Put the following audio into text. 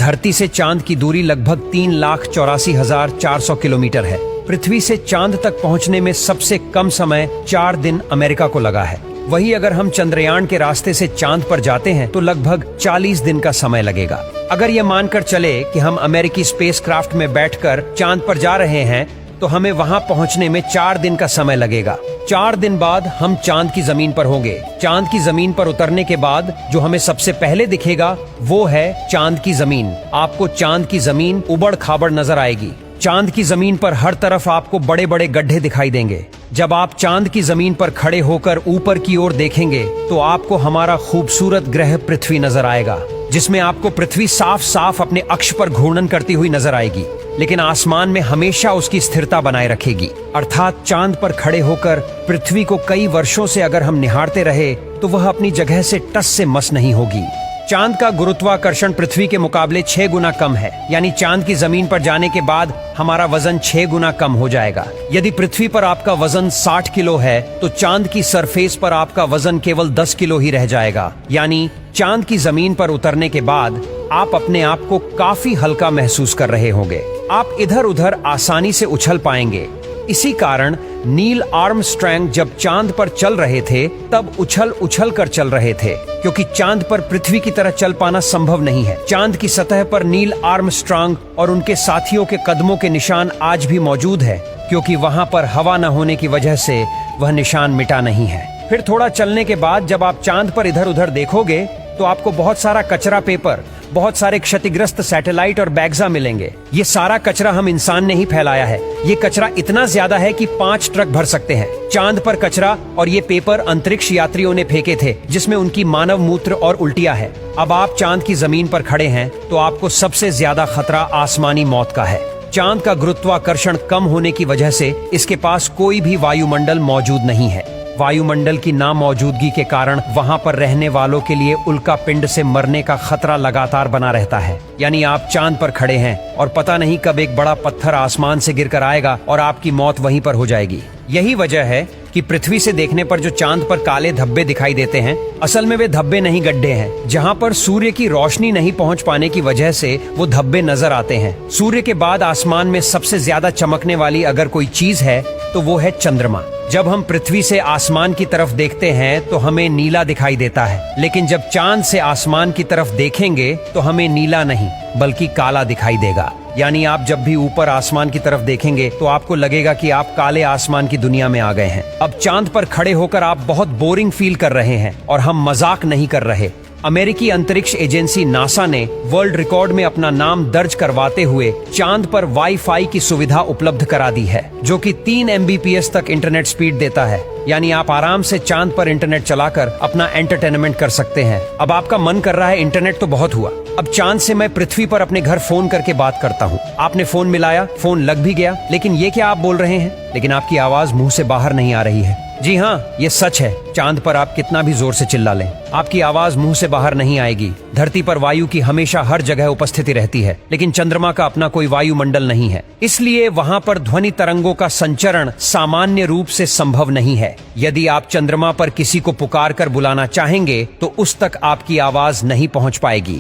धरती से चांद की दूरी लगभग 3,84,400 किलोमीटर है। पृथ्वी से चांद तक पहुंचने में सबसे कम समय 4 दिन अमेरिका को लगा है। वही अगर हम चंद्रयान के रास्ते से चांद पर जाते हैं तो लगभग 40 दिन का समय लगेगा। अगर ये मानकर चले कि हम अमेरिकी स्पेसक्राफ्ट में बैठकर चांद पर जा रहे हैं तो हमें वहां पहुंचने में 4 दिन का समय लगेगा। 4 दिन बाद हम चांद की जमीन पर होंगे। चांद की जमीन पर उतरने के बाद जो हमें सबसे पहले दिखेगा वो है चांद की जमीन। आपको चांद की जमीन उबड़ खाबड़ नजर आएगी। चांद की जमीन पर हर तरफ आपको बड़े बड़े गड्ढे दिखाई देंगे। जब आप चांद की जमीन पर खड़े होकर ऊपर की ओर देखेंगे तो आपको हमारा खूबसूरत ग्रह पृथ्वी नजर आएगा, जिसमें आपको पृथ्वी साफ साफ अपने अक्ष पर घूर्णन करती हुई नजर आएगी, लेकिन आसमान में हमेशा उसकी स्थिरता बनाए रखेगी। अर्थात चांद पर खड़े होकर पृथ्वी को कई वर्षों से अगर हम निहारते रहे तो वह अपनी जगह से टस से मस नहीं होगी। चांद का गुरुत्वाकर्षण पृथ्वी के मुकाबले 6 गुना कम है, यानी चांद की जमीन पर जाने के बाद हमारा वजन 6 गुना कम हो जाएगा। यदि पृथ्वी पर आपका वजन 60 किलो है तो चांद की सरफेस पर आपका वजन केवल 10 किलो ही रह जाएगा। यानी चांद की जमीन पर उतरने के बाद आप अपने आप को काफी हल्का महसूस कर रहे होंगे। आप इधर उधर आसानी से उछल पाएंगे। इसी कारण नील आर्मस्ट्रांग जब चांद पर चल रहे थे तब उछल उछल कर चल रहे थे, क्योंकि चांद पर पृथ्वी की तरह चल पाना संभव नहीं है। चांद की सतह पर नील आर्मस्ट्रांग और उनके साथियों के कदमों के निशान आज भी मौजूद है, क्योंकि वहां पर हवा न होने की वजह से वह निशान मिटा नहीं है। फिर थोड़ा चलने के बाद जब आप चांद पर इधर उधर देखोगे तो आपको बहुत सारा कचरा पेपर, बहुत सारे क्षतिग्रस्त सैटेलाइट और बैग्जा मिलेंगे। ये सारा कचरा हम इंसान ने ही फैलाया है। ये कचरा इतना ज्यादा है कि 5 ट्रक भर सकते हैं। चांद पर कचरा और ये पेपर अंतरिक्ष यात्रियों ने फेंके थे, जिसमें उनकी मानव मूत्र और उल्टियां है। अब आप चांद की जमीन पर खड़े हैं तो आपको सबसे ज्यादा खतरा आसमानी मौत का है। चांद का गुरुत्वाकर्षण कम होने की वजह से इसके पास कोई भी वायुमंडल मौजूद नहीं है। वायुमंडल की नामौजूदगी के कारण वहां पर रहने वालों के लिए उल्का पिंड से मरने का खतरा लगातार बना रहता है। यानी आप चांद पर खड़े हैं और पता नहीं कब एक बड़ा पत्थर आसमान से गिरकर आएगा और आपकी मौत वहीं पर हो जाएगी। यही वजह है कि पृथ्वी से देखने पर जो चांद पर काले धब्बे दिखाई देते हैं, असल में वे धब्बे नहीं गड्ढे हैं। जहां पर सूर्य की रोशनी नहीं पहुंच पाने की वजह से वो धब्बे नजर आते हैं। सूर्य के बाद आसमान में सबसे ज्यादा चमकने वाली अगर कोई चीज है तो वो है चंद्रमा। जब हम पृथ्वी से आसमान की तरफ देखते हैं तो हमें नीला दिखाई देता है, लेकिन जब चांद से आसमान की तरफ देखेंगे तो हमें नीला नहीं बल्कि काला दिखाई देगा। यानी आप जब भी ऊपर आसमान की तरफ देखेंगे तो आपको लगेगा कि आप काले आसमान की दुनिया में आ गए हैं। अब चांद पर खड़े होकर आप बहुत बोरिंग फील कर रहे हैं और हम मजाक नहीं कर रहे। अमेरिकी अंतरिक्ष एजेंसी नासा ने वर्ल्ड रिकॉर्ड में अपना नाम दर्ज करवाते हुए चांद पर वाईफाई की सुविधा उपलब्ध करा दी है, जो कि 3 MBPS तक इंटरनेट स्पीड देता है। यानी आप आराम से चांद पर इंटरनेट चलाकर अपना एंटरटेनमेंट कर सकते हैं। अब आपका मन कर रहा है इंटरनेट तो बहुत हुआ, अब चांद से मैं पृथ्वी पर अपने घर फोन करके बात करता हूँ। आपने फोन मिलाया, फोन लग भी गया, लेकिन ये क्या आप बोल रहे हैं, लेकिन आपकी आवाज मुंह से बाहर नहीं आ रही है। जी हाँ, ये सच है। चांद पर आप कितना भी जोर से चिल्ला लें, आपकी आवाज मुंह से बाहर नहीं आएगी। धरती पर वायु की हमेशा हर जगह उपस्थिति रहती है, लेकिन चंद्रमा का अपना कोई वायुमंडल नहीं है, इसलिए वहाँ पर ध्वनि तरंगों का संचरण सामान्य रूप से संभव नहीं है। यदि आप चंद्रमा पर किसी को पुकार कर बुलाना चाहेंगे तो उस तक आपकी आवाज नहीं पहुँच पाएगी।